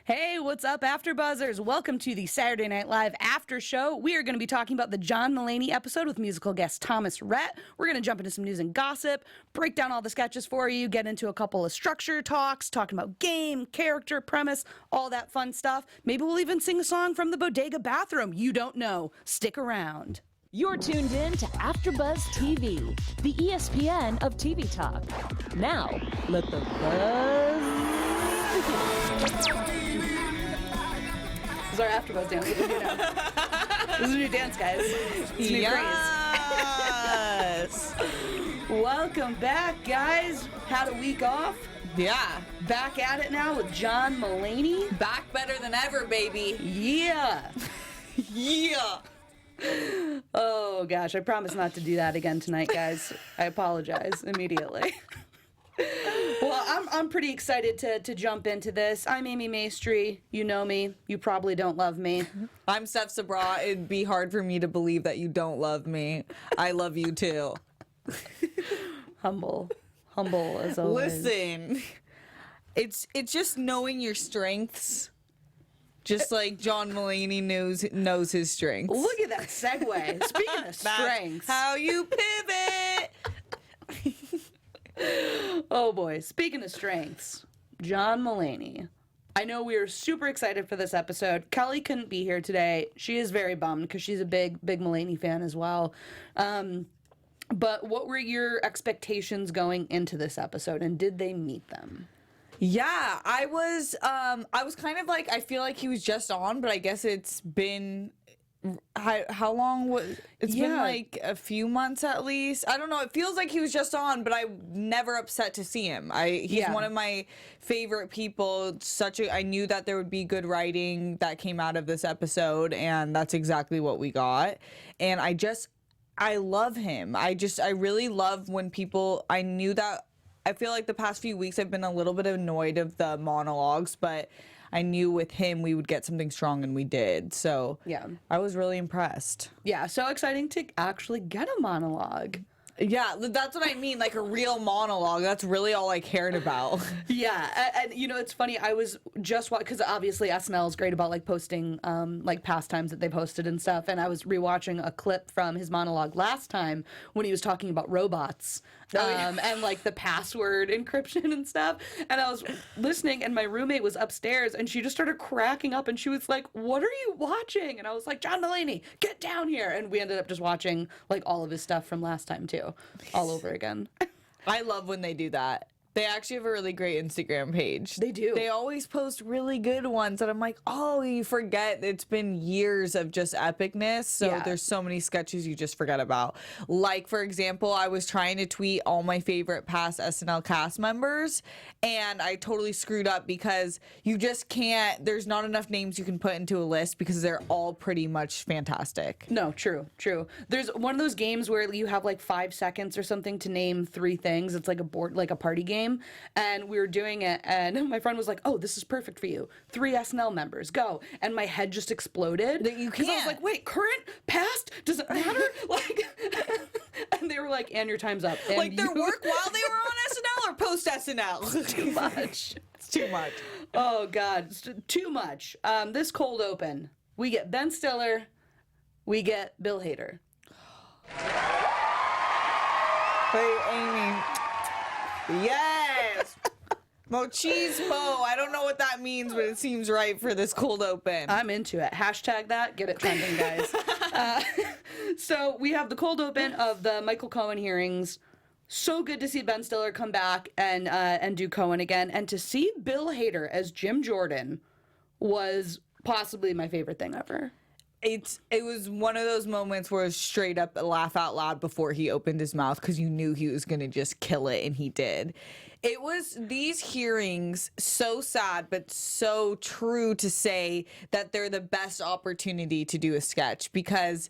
Hey, what's up, AfterBuzzers? Welcome to the Saturday Night Live After Show. We are going to be talking about the John Mulaney episode with musical guest Thoms Rhett. We're going to jump into some news and gossip, break down all the sketches for you, get into a couple of structure talks, talking about game, character, premise, all that fun stuff. Maybe we'll even sing a song from the bodega bathroom. You don't know. Stick around. You're tuned in to AfterBuzz TV, the ESPN of TV talk. Now, let the buzz begin. This is our AfterBuzz dance. This is a new dance, guys. It's a new yes. craze. Welcome back, guys. Had a week off. Yeah. Back at it now with John Mulaney. Back better than ever, baby. Yeah. Yeah. Oh, gosh. I promise not to do that again tonight, guys. I apologize immediately. Well, I'm pretty excited to jump into this. I'm Amy Maestri. You know me. You probably don't love me. I'm Steph Sabraw. It'd be hard for me to believe that you don't love me. I love you too. Humble as always. Listen, it's just knowing your strengths. Just like John Mulaney knows his strengths. Look at that segue. Speaking of strengths. How you pivot. Oh boy, speaking of strengths, John Mulaney. I know we are super excited for this episode. Kelly couldn't be here today. She is very bummed because she's a big Mulaney fan as well. But what were your expectations going into this episode, and did they meet them? Yeah, I was kind of like, I feel like he was just on, but I guess it's been, how long was, it's been like a few months at least. I don't know, it feels like he was just on, but I'm never upset to see him. He's one of my favorite people. I knew that there would be good writing that came out of this episode, and that's exactly what we got. And I love him. I really love when people, I feel like the past few weeks I've been a little bit annoyed of the monologues, but I knew with him we would get something strong, and we did. So yeah, I was really impressed. Yeah, so exciting to actually get a monologue. Yeah, that's what I mean, like a real monologue. That's really all I cared about. Yeah, and you know, it's funny, I was just watching, because obviously SNL is great about like posting like past times that they posted and stuff, and I was rewatching a clip from his monologue last time when he was talking about robots and like the password encryption and stuff, and I was listening, and my roommate was upstairs, and she just started cracking up, and she was like, "What are you watching?" And I was like, "John Mulaney, get down here," and we ended up just watching like all of his stuff from last time too. All over again. I love when they do that. They actually have a really great Instagram page. They do. They always post really good ones, and I'm like, oh, you forget it's been years of just epicness, so there's so many sketches you just forget about. Like, for example, I was trying to tweet all my favorite past SNL cast members, and I totally screwed up because you just can't, there's not enough names you can put into a list because they're all pretty much fantastic. No, true. There's one of those games where you have like 5 seconds or something to name 3 things. It's like a party game. And we were doing it, and my friend was like, "Oh, this is perfect for you. 3 SNL members, go!" And my head just exploded. That you can't. I was like, "Wait, current, past, does it matter?" Like, and they were like, "And your time's up." And like their work while they were on SNL or post SNL? Too much. It's too much. Oh God, it's too much. This cold open, we get Ben Stiller, we get Bill Hader. Hey, Amy. Yes! Machismo. I don't know what that means, but it seems right for this cold open. I'm into it. Hashtag that. Get it trending, guys. So we have the cold open of the Michael Cohen hearings. So good to see Ben Stiller come back and do Cohen again. And to see Bill Hader as Jim Jordan was possibly my favorite thing ever. It was one of those moments where it was straight up a laugh out loud before he opened his mouth because you knew he was going to just kill it, and he did. It was these hearings, so sad but so true to say that they're the best opportunity to do a sketch because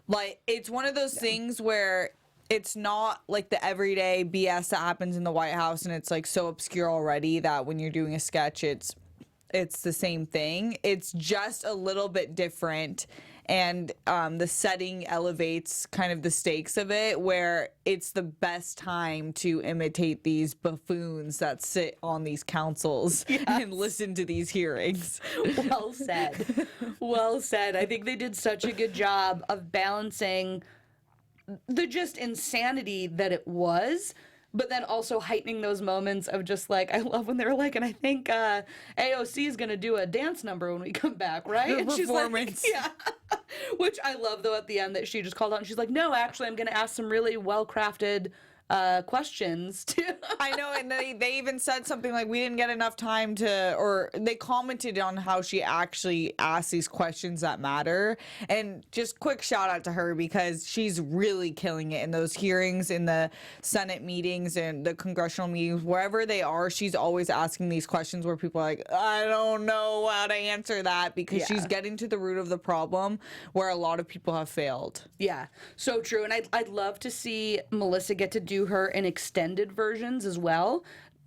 like it's one of those things where it's not like the everyday BS that happens in the White House and it's like so obscure already that when you're doing a sketch it's the same thing. It's just a little bit different. And the setting elevates kind of the stakes of it, where it's the best time to imitate these buffoons that sit on these councils and listen to these hearings. Well said. Well said. I think they did such a good job of balancing the just insanity that it was, but then also heightening those moments of just like, I love when they were like, and I think AOC is going to do a dance number when we come back, right? Her And performance. she's like, yeah. Which I love, though, at the end that she just called out and she's like, no, actually, I'm going to ask some really well-crafted questions too. I know, and they even said something like, we didn't get enough time to, or they commented on how she actually asked these questions that matter. And just quick shout out to her, because she's really killing it in those hearings, in the Senate meetings and the congressional meetings, wherever they are. She's always asking these questions where people are like, I don't know how to answer that, because she's getting to the root of the problem where a lot of people have failed. Yeah, so true. And I'd love to see Melissa get to do her in extended versions as well,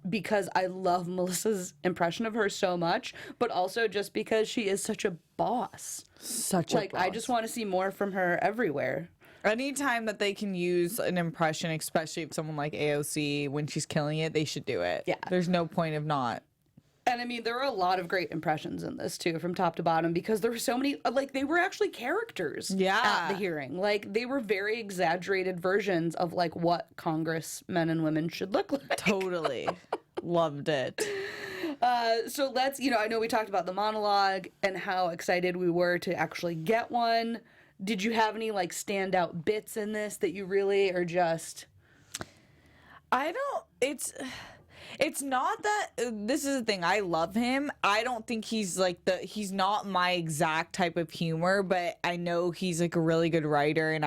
because I love Melissa's impression of her so much, but also just because she is such a boss. Such a like boss. I just want to see more from her everywhere. Anytime that they can use an impression, especially if someone like AOC, when she's killing it, they should do it. Yeah. There's no point of not. And I mean, there are a lot of great impressions in this too, from top to bottom, because there were so many, like, they were actually characters at the hearing. Like, they were very exaggerated versions of, like, what congressmen and women should look like. Totally. Loved it. So let's, I know we talked about the monologue and how excited we were to actually get one. Did you have any, like, standout bits in this that you really are just... It's not that, this is the thing, I love him. I don't think he's like he's not my exact type of humor, but I know he's like a really good writer, and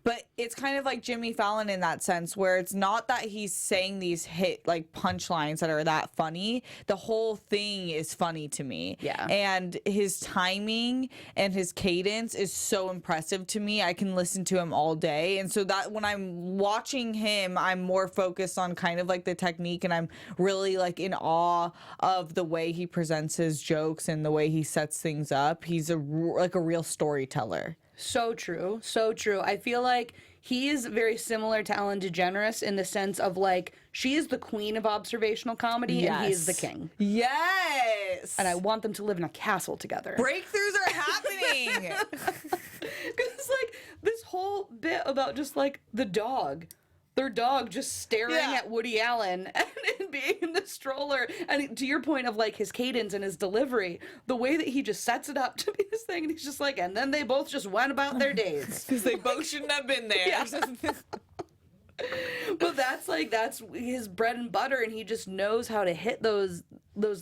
but it's kind of like Jimmy Fallon in that sense, where it's not that he's saying these hit like punchlines that are that funny. The whole thing is funny to me. Yeah. And his timing and his cadence is so impressive to me. I can listen to him all day. And so that when I'm watching him, I'm more focused on kind of like the technique, and I'm really like in awe of the way he presents his jokes and the way he sets things up. He's like a real storyteller. So true. So true. I feel like he is very similar to Ellen DeGeneres in the sense of, like, she is the queen of observational comedy and he is the king. Yes. And I want them to live in a castle together. Breakthroughs are happening. Because, like, this whole bit about just, like, their dog just staring at Woody Allen and being in the stroller. And to your point of, like, his cadence and his delivery, the way that he just sets it up to be this thing, and he's just like, and then they both just went about their days. Because they both shouldn't have been there. Yeah. But that's his bread and butter, and he just knows how to hit those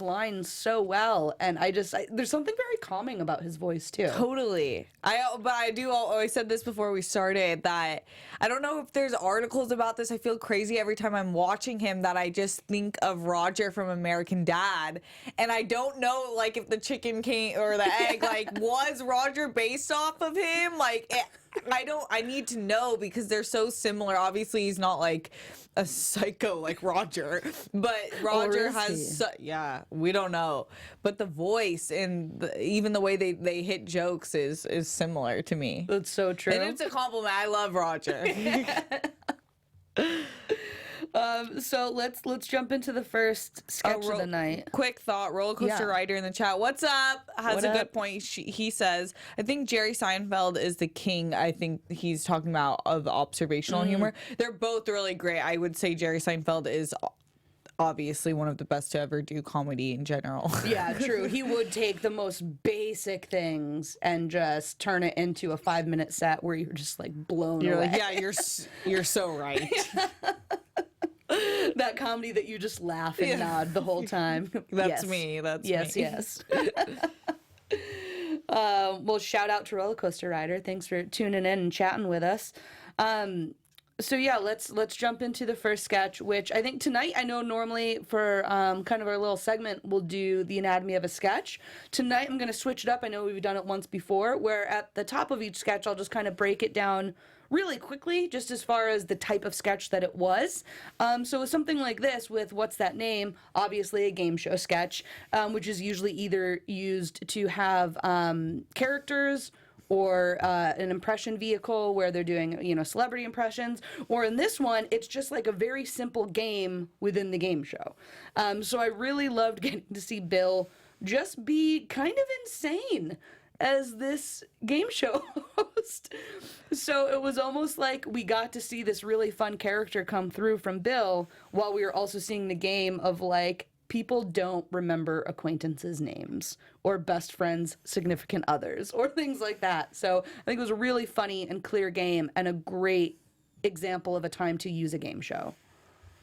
lines so well. And there's something very calming about his voice too. Totally. I always said this before we started, that I don't know if there's articles about this. I feel crazy every time I'm watching him that I just think of Roger from American Dad, and I don't know like if the chicken came or the egg like was Roger based off of him. Like I need to know, because they're so similar. Obviously he's not like a psycho like Roger, but Roger has we don't know, but the voice and even the way they hit jokes is similar to me. That's so true. And it's a compliment. I love Roger. So let's jump into the first sketch of the night. Quick thought, roller coaster rider in the chat. What's up? Has a good point. He says, I think Jerry Seinfeld is the king. I think he's talking about of observational humor. They're both really great. I would say Jerry Seinfeld is obviously one of the best to ever do comedy in general. Yeah, true. He would take the most basic things and just turn it into a 5-minute set where you're just like blown away. Like, yeah, you're so right. That comedy that you just laugh and nod the whole time. That's me. That's me. Yes. Well, shout out to Roller Coaster Rider. Thanks for tuning in and chatting with us. So yeah, let's jump into the first sketch, which I think tonight, I know normally for kind of our little segment, we'll do the anatomy of a sketch. Tonight I'm going to switch it up. I know we've done it once before, where at the top of each sketch, I'll just kind of break it down really quickly, just as far as the type of sketch that it was. So with something like this, with What's That Name, obviously a game show sketch, which is usually either used to have characters or an impression vehicle where they're doing, celebrity impressions, or in this one, it's just like a very simple game within the game show. So I really loved getting to see Bill just be kind of insane as this game show host. So it was almost like we got to see this really fun character come through from Bill while we were also seeing the game of like, people don't remember acquaintances' names or best friends' significant others or things like that. So I think it was a really funny and clear game and a great example of a time to use a game show.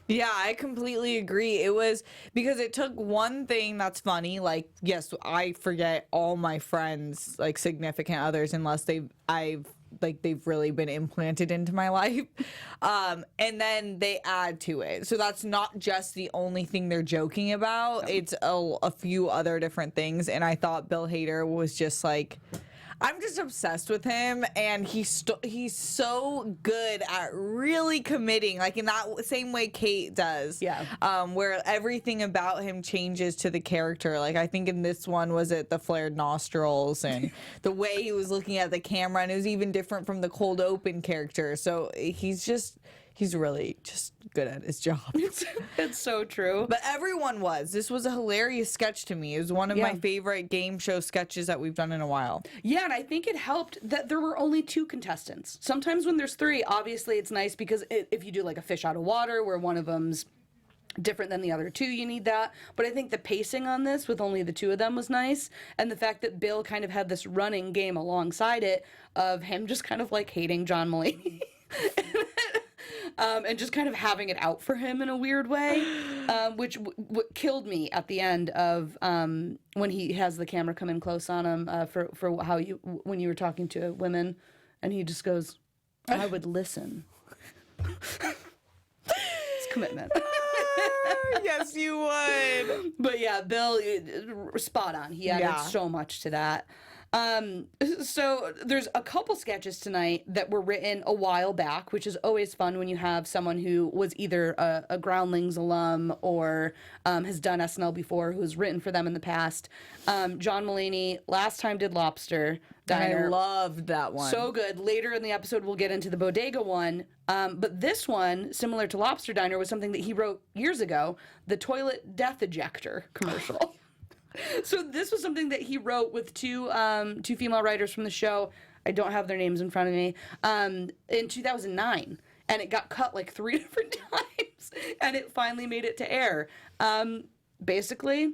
Yeah, I completely agree. It was because it took one thing that's funny, like, yes, I forget all my friends, like significant others, unless they've really been implanted into my life. And then they add to it. So that's not just the only thing they're joking about. It's a few other different things. And I thought Bill Hader was just like, I'm just obsessed with him, and he's so good at really committing, like in that same way Kate does. Yeah. Where everything about him changes to the character. Like I think in this one, was it the flared nostrils and the way he was looking at the camera, and it was even different from the cold open character. So he's really just good at his job. It's so true. But everyone was. This was a hilarious sketch to me. It was one of my favorite game show sketches that we've done in a while. Yeah, and I think it helped that there were only 2 contestants. Sometimes when there's 3, obviously it's nice because if you do like a fish out of water where one of them's different than the other 2, you need that. But I think the pacing on this with only the 2 of them was nice. And the fact that Bill kind of had this running game alongside it of him just kind of like hating John Mulaney. And just kind of having it out for him in a weird way, which killed me at the end of when he has the camera come in close on him for when you were talking to women, and he just goes, "I would listen." It's commitment. Yes, you would. But yeah, Bill, spot on. He added so much to that. So there's a couple sketches tonight that were written a while back, which is always fun when you have someone who was either a Groundlings alum or has done SNL before, who's written for them in the past. John Mulaney last time did Lobster Diner. I loved that one. So good. Later in the episode, we'll get into the Bodega one. But this one, similar to Lobster Diner, was something that he wrote years ago, the toilet death ejector commercial. So this was something that he wrote with two female writers from the show. I don't have their names in front of me. In 2009, and it got cut like 3 different times, and it finally made it to air. Basically,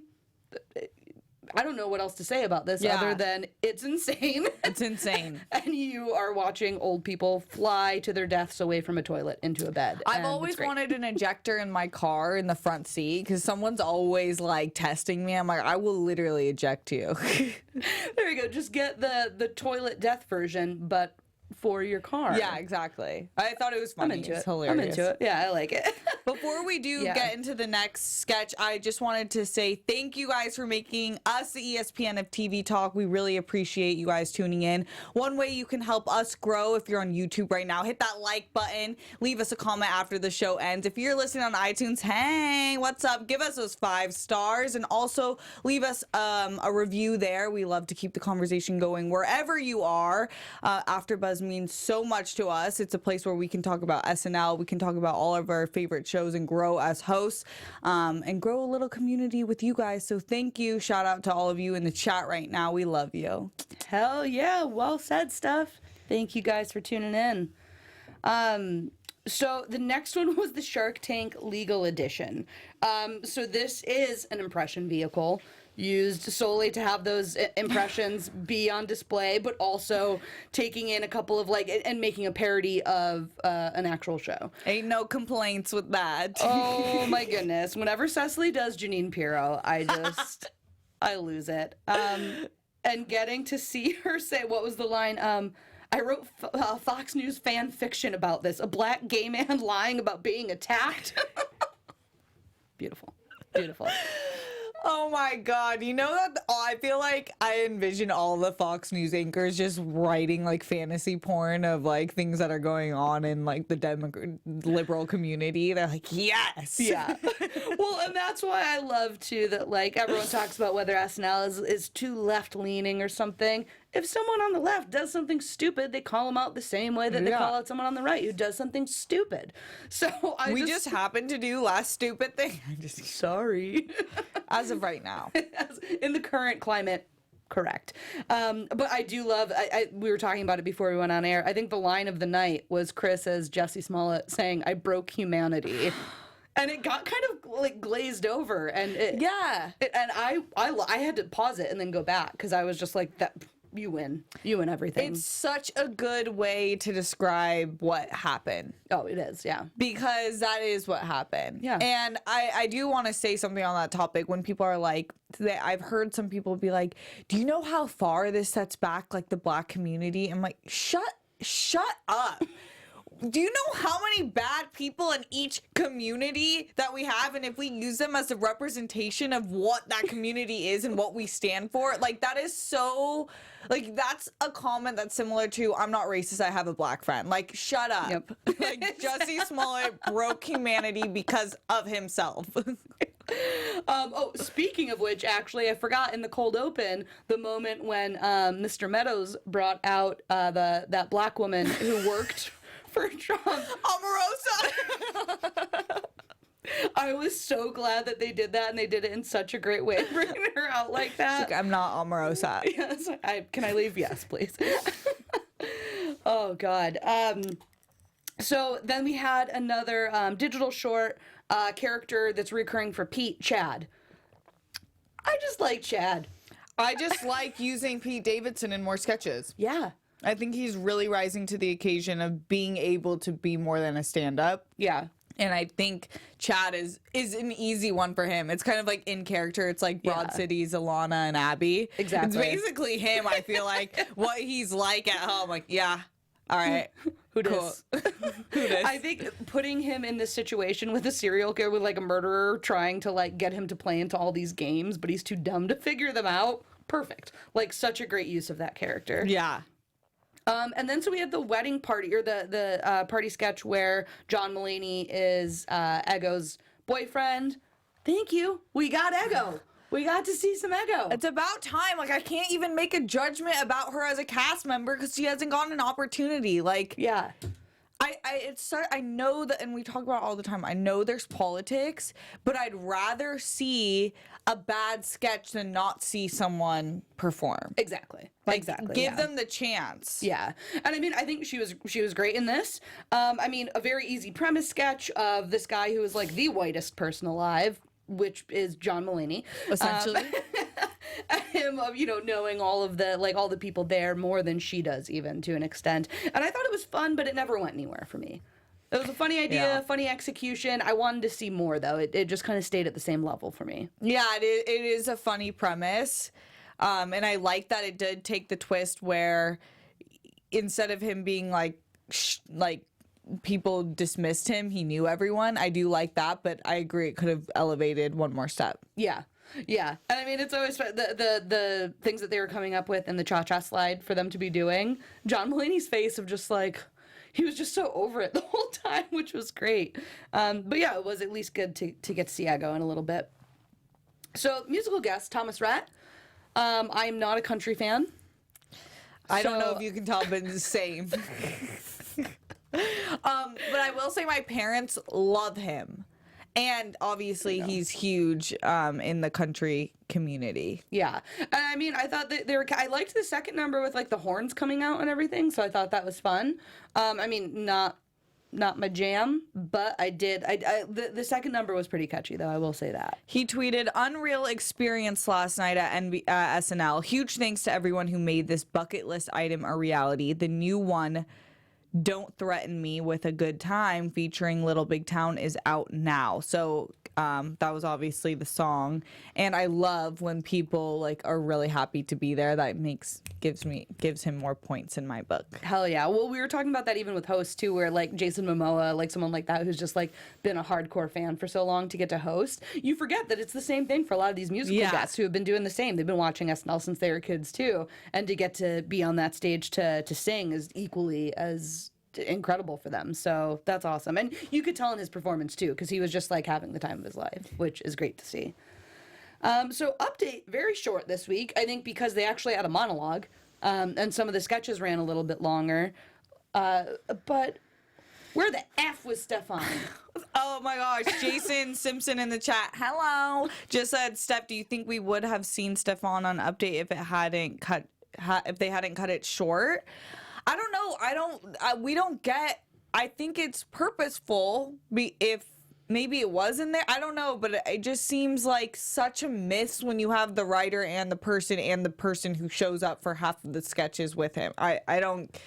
I don't know what else to say about this other than it's insane. It's insane. And you are watching old people fly to their deaths away from a tolet into a bed. I've always wanted an ejector in my car in the front seat because someone's always like testing me. I'm like, I will literally eject you. There you go. Just get the toilet death version, but for your car. Yeah, exactly. I thought it was funny. I'm into it. Hilarious. I'm into it. Yeah, I like it. Before we do get into the next sketch, I just wanted to say thank you guys for making us the ESPN of TV Talk. We really appreciate you guys tuning in. One way you can help us grow, if you're on YouTube right now, hit that like button. Leave us a comment after the show ends. If you're listening on iTunes, hey, what's up? Give us those 5 stars, and also leave us a review there. We love to keep the conversation going wherever you are. AfterBuzz means so much to us. It's a place where we can talk about SNL. We can talk about all of our favorite shows and grow as hosts, and grow a little community with you guys. So thank you. Shout out to all of you in the chat right now. We love you. Hell yeah. Well said, Steph. Thank you guys for tuning in. So the next one was the Shark Tank Legal Edition. So this is an impression vehicle used solely to have those impressions be on display, but also taking in a couple of and making a parody of an actual show. Ain't no complaints with that. Oh my goodness. Whenever Cecily does Janine Pirro, I lose it. And getting to see her say, what was the line? I wrote Fox News fan fiction about this. A black gay man lying about being attacked. Beautiful. Beautiful. Oh my God. You know that I feel like I envision all the Fox News anchors just writing like fantasy porn of like things that are going on in like the liberal community. They're like, yes. Yeah. Well, and that's why I love too that like everyone talks about whether SNL is too left leaning or something. If someone on the left does something stupid, they call them out the same way that they call out someone on the right who does something stupid. So we just happened to do last stupid thing. I'm just sorry. As of right now. In the current climate, correct. But I do love, we were talking about it before we went on air. I think the line of the night was Chris as Jesse Smollett saying, "I broke humanity." And it got kind of like glazed over. And and I had to pause it and then go back because I was just like, that. You win everything. It's such a good way to describe what happened. Oh, it is, yeah. Because that is what happened. Yeah. And I do want to say something on that topic when people are like, I've heard some people be like, do you know how far this sets back like the black community? I'm like, shut up. Do you know how many bad people in each community that we have? And if we use them as a representation of what that community is and what we stand for, like that is so, like that's a comment that's similar to, I'm not racist, I have a black friend. Like, shut up. Yep. Like Jesse Smollett broke humanity because of himself. Speaking of which, actually, I forgot in the cold open the moment when Mr. Meadows brought out that black woman who worked for Trump. Omarosa. I was so glad that they did that, and they did it in such a great way, bringing her out like that. Like, I'm not Omarosa. Yes, can I leave? Yes, please. Oh God. So then we had another digital short character that's recurring for Pete, Chad. I just like Chad. I just like using Pete Davidson in more sketches. Yeah. I think he's really rising to the occasion of being able to be more than a stand-up. Yeah. And I think Chad is an easy one for him. It's kind of like in character. It's like Broad City's Alana and Abby. Exactly. It's basically him, I feel like, what he's like at home. Like, yeah, all right. Who cool. dis? Who dis? I think putting him in this situation with a serial killer, with like a murderer trying to like get him to play into all these games, but he's too dumb to figure them out. Perfect. Like such a great use of that character. Yeah. And then so we had the wedding party, or the party sketch where John Mulaney is Eggo's boyfriend. Thank you. We got Eggo. We got to see some Eggo. It's about time. Like, I can't even make a judgment about her as a cast member because she hasn't gotten an opportunity. Like, yeah. I know that, and we talk about it all the time, I know there's politics, but I'd rather see a bad sketch than not see someone perform. Exactly. Like, exactly. give them the chance. Yeah. And I mean, I think she was great in this. I mean, a very easy premise sketch of this guy who is like the whitest person alive, which is John Mulaney. Essentially. Him of, knowing all the people there more than she does, even to an extent. And I thought it was fun, but it never went anywhere for me. It was a funny idea, funny execution. I wanted to see more, though. It just kind of stayed at the same level for me. Yeah, it is a funny premise. And I like that it did take the twist where instead of him being like people dismissed him, he knew everyone. I do like that, but I agree it could have elevated one more step. Yeah. Yeah. And I mean, it's always the things that they were coming up with in the cha-cha slide for them to be doing. John Mulaney's face of just like, he was just so over it the whole time, which was great. But yeah, it was at least good to get to see Eggo in a little bit. So, musical guest, Thoms Rhett. I'm not a country fan. I don't know if you can tell, but it's the same. But I will say my parents love him. And obviously he's huge in the country community. Yeah. And I mean, I thought that I liked the second number with like the horns coming out and everything, so I thought that was fun. I mean, not my jam, but I did. The second number was pretty catchy, though. I will say that. He tweeted, "Unreal experience last night at SNL. Huge thanks to everyone who made this bucket list item a reality. The new one, Don't Threaten Me with a Good Time, featuring Little Big Town, is out now." So That was obviously the song, and I love when people like are really happy to be there. That gives him more points in my book. Hell yeah. Well, we were talking about that even with hosts too, where like Jason Momoa, like someone like that who's just like been a hardcore fan for so long to get to host. You forget that it's the same thing for a lot of these musical guests who have been doing the same. They've been watching SNL since they were kids too, and to get to be on that stage to sing is equally as incredible for them. So that's awesome. And you could tell in his performance too, because he was just like having the time of his life, which is great to see. So update, very short this week, I think because they actually had a monologue, and some of the sketches ran a little bit longer. But where the F was Stefan? Oh my gosh, Jason Simpson in the chat, hello, just said, Steph, do you think we would have seen Stefan on Update if they hadn't cut it short? I don't know. We don't get. I think it's purposeful. If maybe it was in there, I don't know. But it just seems like such a miss when you have the writer and the person who shows up for half of the sketches with him. I don't.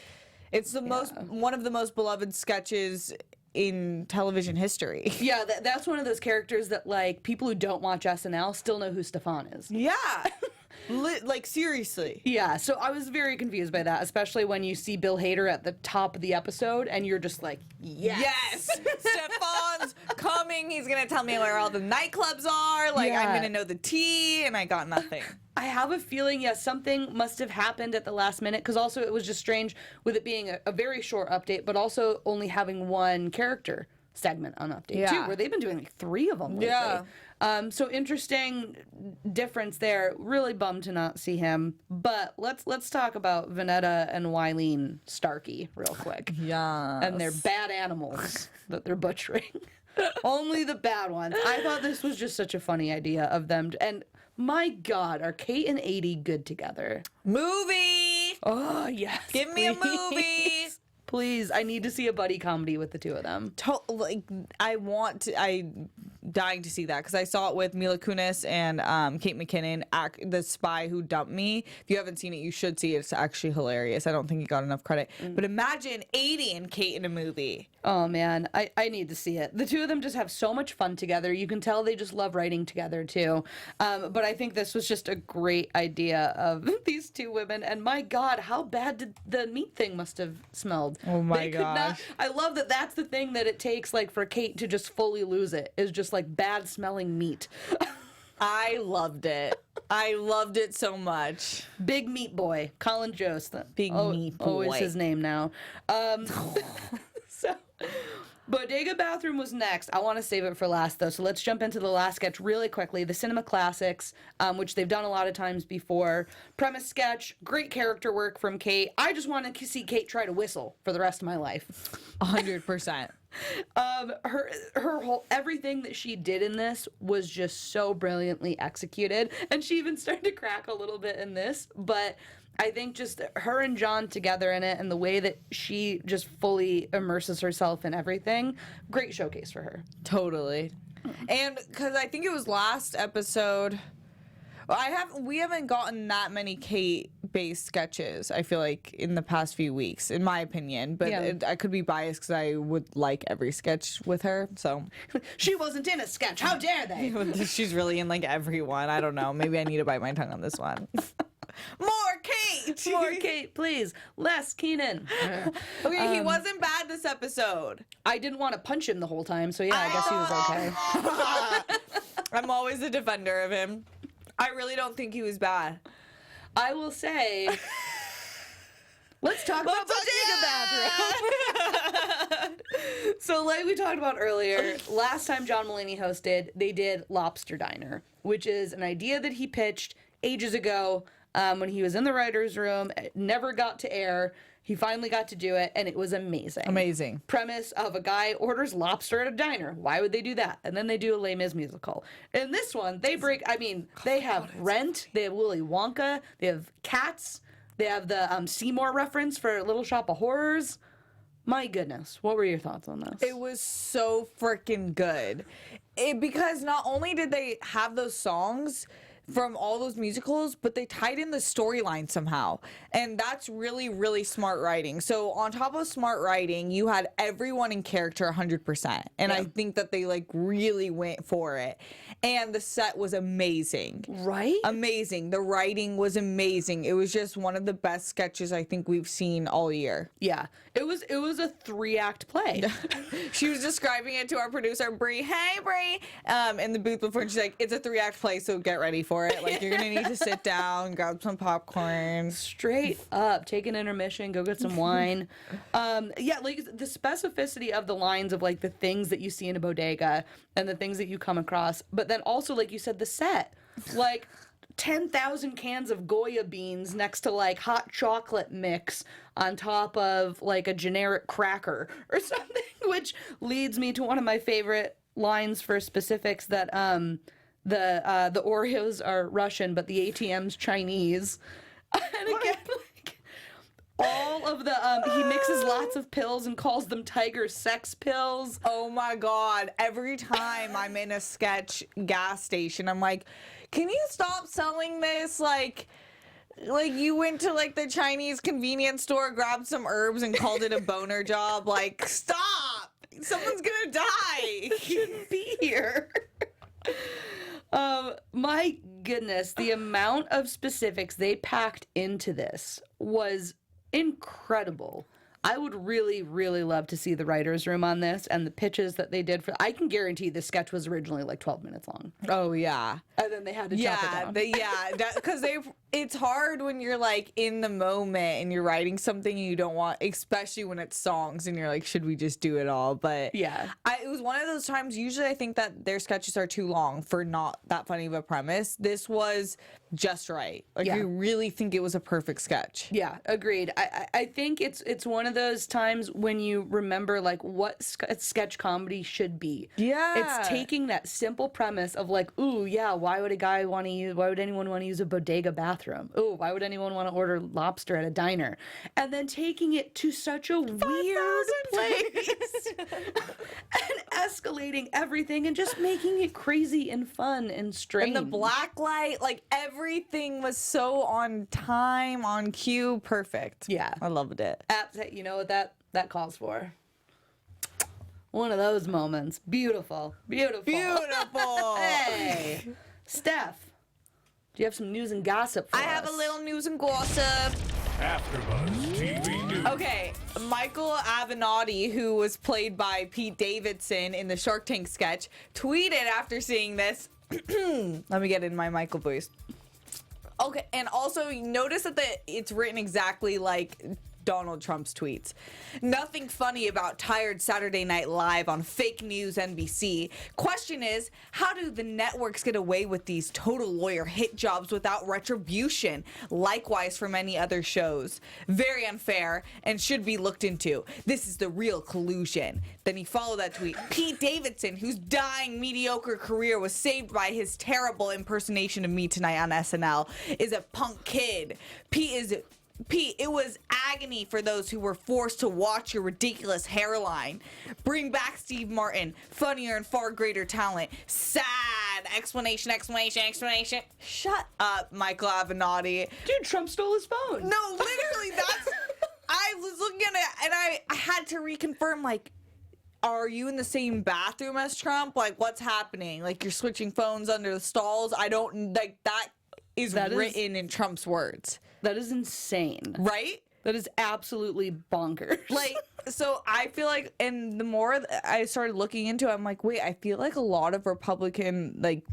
It's the one of the most beloved sketches in television history. Yeah, that's one of those characters that like people who don't watch SNL still know who Stefan is. Yeah. Like, seriously. Yeah, so I was very confused by that, especially when you see Bill Hader at the top of the episode, and you're just like, yes! Stefan's coming. He's going to tell me where all the nightclubs are. Like, I'm going to know the tea, and I got nothing. I have a feeling, yes, something must have happened at the last minute, because also it was just strange with it being a very short update, but also only having one character segment on Update, too, where they've been doing like 3 of them lately. Yeah. So interesting difference there. Really bummed to not see him. But let's talk about Vanetta and Wileen Starkey real quick. Yeah. And their bad animals that they're butchering. Only the bad ones. I thought this was just such a funny idea of them. And my God, are Kate and Adie good together? Movie! Oh, yes. Give me a movie! Please, I need to see a buddy comedy with the two of them. I'm dying to see that because I saw it with Mila Kunis and Kate McKinnon, the spy who dumped me. If you haven't seen it, you should see it. It's actually hilarious. I don't think it got enough credit. But imagine Adie and Kate in a movie. Oh, man. I need to see it. The two of them just have so much fun together. You can tell they just love writing together, too. But I think this was just a great idea of these two women. And my God, how bad did the meat thing must have smelled? Oh, my gosh. I love that that's the thing that it takes, like, for Kate to just fully lose it, is just, like, bad-smelling meat. I loved it. I loved it so much. Big Meat Boy, Colin Jost. Big Meat Boy. Always his name now. So, Bodega Bathroom was next. I want to save it for last, though, so let's jump into the last sketch really quickly. The Cinema Classics, which they've done a lot of times before. Premise sketch, great character work from Kate. I just want to see Kate try to whistle for the rest of my life. 100%. Her whole everything that she did in this was just so brilliantly executed, and she even started to crack a little bit in this, but I think just her and John together in it and the way that she just fully immerses herself in everything, great showcase for her. Totally. And because I think it was last episode, we haven't gotten that many Kate-based sketches, I feel like, in the past few weeks, in my opinion. But I could be biased because I would like every sketch with her, so. She wasn't in a sketch. How dare they? She's really in, like, every one. I don't know. Maybe I need to bite my tongue on this one. More Kate! More Kate, please. Less Kenan. Okay, he wasn't bad this episode. I didn't want to punch him the whole time, so yeah, I guess he was okay. I'm always a defender of him. I really don't think he was bad. I will say, let's talk about Bodega Bathroom. So like we talked about earlier, last time John Mulaney hosted, they did Lobster Diner, which is an idea that he pitched ages ago when he was in the writer's room. It never got to air. He finally got to do it, and it was amazing. Amazing. Premise of a guy orders lobster at a diner. Why would they do that? And then they do a Les Mis musical. In this one, they have Rent, they have Willy Wonka, they have Cats, they have the Seymour reference for Little Shop of Horrors. My goodness, what were your thoughts on this? It was so freaking good. Because not only did they have those songs, from all those musicals, but they tied in the storyline somehow. And that's really, really smart writing. So on top of smart writing, you had everyone in character 100%. And I think that they like really went for it. And the set was amazing. Right? Amazing. The writing was amazing. It was just one of the best sketches I think we've seen all year. Yeah. It was a 3-act play. She was describing it to our producer, Bree. Hey, Bree. In the booth before, and she's like, it's a 3-act play, so get ready for it. Like, you're going to need to sit down, grab some popcorn. Straight up. Take an intermission, go get some wine. Yeah, like the specificity of the lines of like the things that you see in a bodega and the things that you come across. But then also, like you said, the set. Like 10,000 cans of Goya beans next to like hot chocolate mix on top of like a generic cracker or something, which leads me to one of my favorite lines for specifics that the Oreos are Russian but the ATM's Chinese. And again, like all of the he mixes lots of pills and calls them tiger sex pills. Oh my God. Every time I'm in a sketch gas station, I'm like, can you stop selling this? Like you went to like the Chinese convenience store, grabbed some herbs and called it a boner job. Like, stop. Someone's gonna die. Shouldn't be here. My goodness, the amount of specifics they packed into this was incredible. I would really, really love to see the writer's room on this and the pitches that they did for. I can guarantee this sketch was originally like 12 minutes long. Oh yeah, and then they had to chop it down. Because it's hard when you're like in the moment and you're writing something and you don't want, especially when it's songs and you're like, should we just do it all? But yeah, it was one of those times. Usually, I think that their sketches are too long for not that funny of a premise. This was just right. Like you really think it was a perfect sketch. Yeah, agreed. I think it's one of those times when you remember like what sketch comedy should be. Yeah, it's taking that simple premise of like, ooh, yeah, why would anyone want to use a bodega bathroom? Ooh, why would anyone want to order lobster at a diner? And then taking it to such a weird place and escalating everything and just making it crazy and fun and strange. And the black light, like everything was so on time, on cue, perfect. Yeah, I loved it. You know what that calls for? One of those moments. Beautiful. Hey, Steph, do you have some news and gossip for us? I have a little news and gossip. AfterBuzz TV News. Okay, Michael Avenatti, who was played by Pete Davidson in the Shark Tank sketch, tweeted after seeing this. Let me get in my Michael voice. Okay, and also notice that it's written exactly like Donald Trump's tweets. Nothing funny about tired Saturday Night Live on fake news NBC. Question is, how do the networks get away with these total lawyer hit jobs without retribution? Likewise for many other shows. Very unfair and should be looked into. This is the real collusion. Then he followed that tweet. Pete Davidson, whose dying mediocre career was saved by his terrible impersonation of me tonight on SNL, is a punk kid. Pete, it was agony for those who were forced to watch your ridiculous hairline. Bring back Steve Martin. Funnier and far greater talent. Sad! Explanation. Shut up, Michael Avenatti. Dude, Trump stole his phone. No, literally, that's... I was looking at it, and I had to reconfirm, like, are you in the same bathroom as Trump? Like, what's happening? Like, you're switching phones under the stalls? I don't... Like, that is written in Trump's words. That is insane. Right? That is absolutely bonkers. Like, so I feel like, and the more I started looking into it, I'm like, wait, I feel like a lot of Republican, like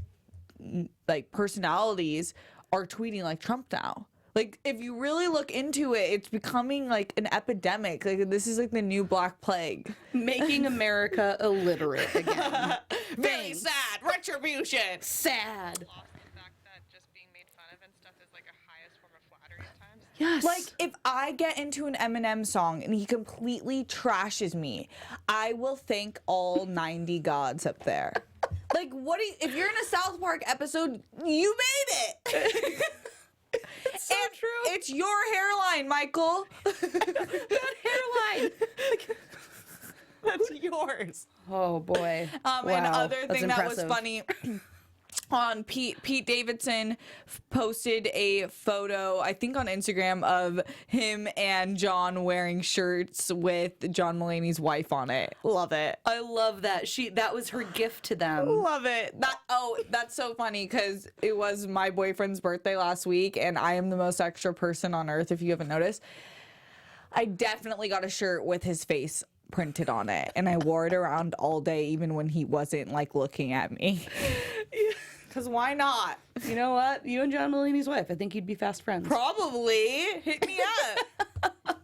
personalities are tweeting like Trump now. Like, if you really look into it, it's becoming like an epidemic. Like, this is like the new Black Plague. Making America illiterate again. Very sad. Retribution. Sad. Yes. Like, if I get into an Eminem song and he completely trashes me, I will thank all 90 gods up there. Like, if you're in a South Park episode, you made it. It's so true. It's your hairline, Michael. That hairline. That's yours. Oh, boy. Wow, and other thing that was funny... on Pete Davidson posted a photo, I think on Instagram, of him and John wearing shirts with John Mulaney's wife on it. Love it. I love that. That was her gift to them. Love it. That's so funny because it was my boyfriend's birthday last week, and I am the most extra person on earth, if you haven't noticed. I definitely got a shirt with his face printed on it, and I wore it around all day, even when he wasn't like looking at me. Because why not? You know what? You and John Mulaney's wife, I think you'd be fast friends. Probably. Hit me up.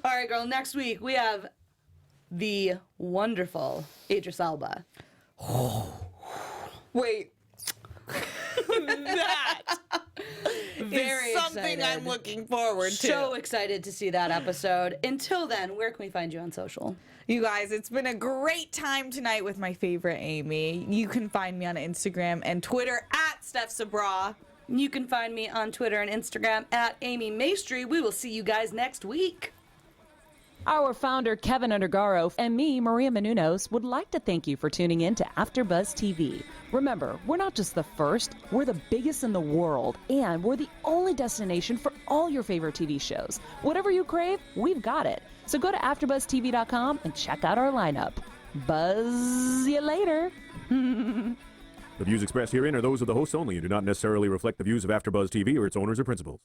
All right, girl. Next week, we have the wonderful Idris Elba. Wait. That Very is something excited. I'm looking forward to. So excited to see that episode. Until then, where can we find you on social? You guys, it's been a great time tonight with my favorite Amy. You can find me on Instagram and Twitter at Steph Sabraw. You can find me on Twitter and Instagram at Amy Maestri. We will see you guys next week. Our founder, Kevin Undergaro, and me, Maria Menounos, would like to thank you for tuning in to AfterBuzz TV. Remember, we're not just the first, we're the biggest in the world, and we're the only destination for all your favorite TV shows. Whatever you crave, we've got it. So go to AfterBuzzTV.com and check out our lineup. Buzz you later. The views expressed herein are those of the hosts only and do not necessarily reflect the views of AfterBuzz TV or its owners or principals.